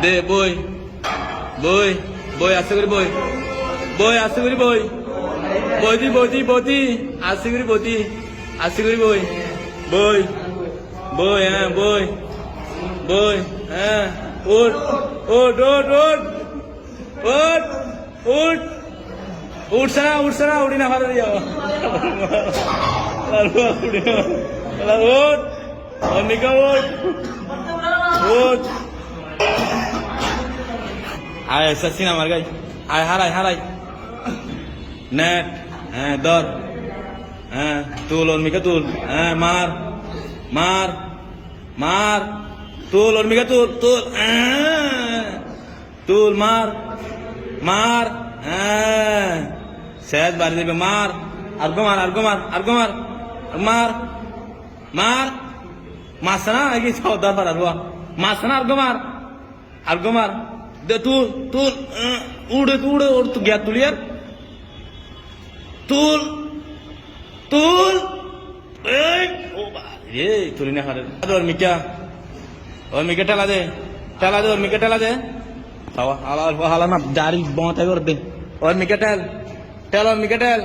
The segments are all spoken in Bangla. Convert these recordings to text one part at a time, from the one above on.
দে বই বই বই আস্তে করে বই বই আস্তে করে বই বইতি বইতি বইতি আস্তে করে বইতি আস্তে করে বই বই বই হ্যাঁ বই বই হ্যাঁ উঠ উঠ উঠ উঠ উঠ উঠ উঠছে না উঠি না ভালো দিয়া উঠ অনিকা উঠ উঠ আয় সচিন আমার গাই আয় হারাই নেট হ্যাঁ ধর হ্যাঁ তুল অর্মিকা তুল হ্যাঁ মার মার মার তুল অর্মিকা তুল তুল তুল মার মার হ্যাঁ শেষ বাড়ি দেবে মার আর্গো মার আর্গো মার আর্গো মার মার মার মারছে না নাকি সর্দার পার আরুয়া মারছে না আর্গো মার দে তুল তুল উড়ে উড়ে ওর তো গিয়া তুলিয়ার তুল তুল রে তুলি না হারে অর্মিকা অর্মিকা টেলা দে অর্মিকা টেলা দে হালা না দাড়ি বাঁধা করে দে অর্মিকা টেল টেল অর্মিকা টেল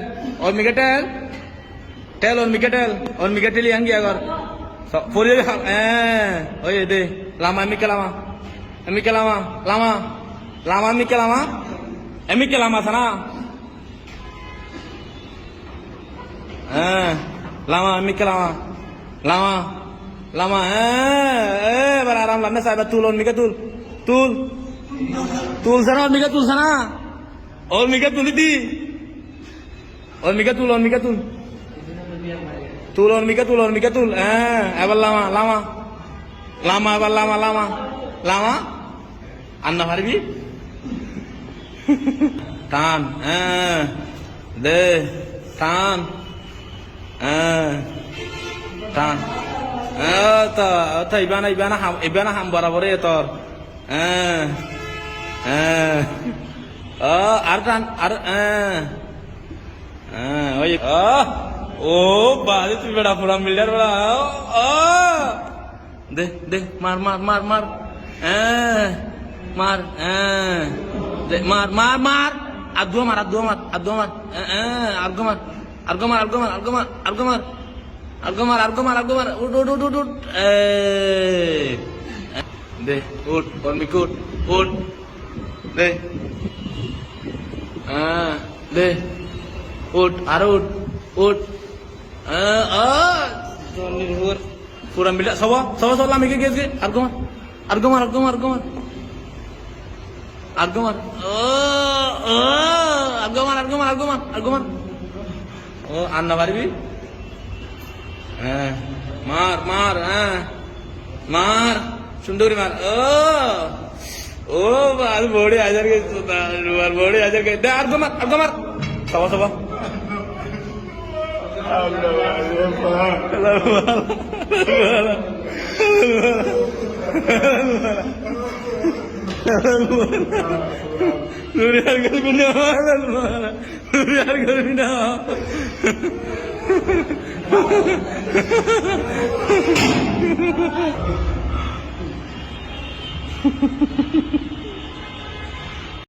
অর্মিকা টেল টেল অর্মিকা টেল অর্মিকা টেলি আঙ্গি আগর পরে হ্যাঁ ওই দে লামা এমিকা লামা এমিকা লামা লামা লামা এমিকা লামা সানা হ্যাঁ লামা এমিকা লামা লামা লামা হ্যাঁ এবার আরাম লামে সাহেব তুল অর্মিকা তুল তুল তুল সানা অর্মিকা তুল সানা অর্মিকা তুলি দি অর্মিকা তুল অর্মিকা তুল তুল অর্মিকা তুল হ্যাঁ এবার লামা লামা লামা এবার লামা লামা লামা আন্না পারবি টান হ্যাঁ দে টান হ্যাঁ টান ইবানা হাম বরাবরে তোর হ্যাঁ হ্যাঁ আর টান আর ওই ও বাজে তুই বেড়া পুরা মিল্লার বেড়া দে দে মার মার মার মার মার দে মার মার মার আদু মার আদু মার আদু মার আর্গো মার আর্গো মার আর্গো মার আর্গো মার আর্গো মার আর্গো মার আর্গো মার আর্গো মার উঠ উঠ উঠ উঠ দে উঠ অর্মিক উঠ উঠ দে দে উঠ আর উঠ উঠ পুরা মিলা সব সব সব লামিকে গেছে আর্গো মার আর্গো মার আর্গো মার আর্গো মার আর্গো মার আর্গো মার আর্গো মার আর্গো মার আর্গো মার ও আন্না পারবি হ্যাঁ মার মার হ্যাঁ মার সুন্দরী মার ও বাল বড়ি হাজার গেছে বড়ি হাজার গেছে আর্গো মার সবা সবা Nuriar galbina Nuriar galbina Ha ha ha.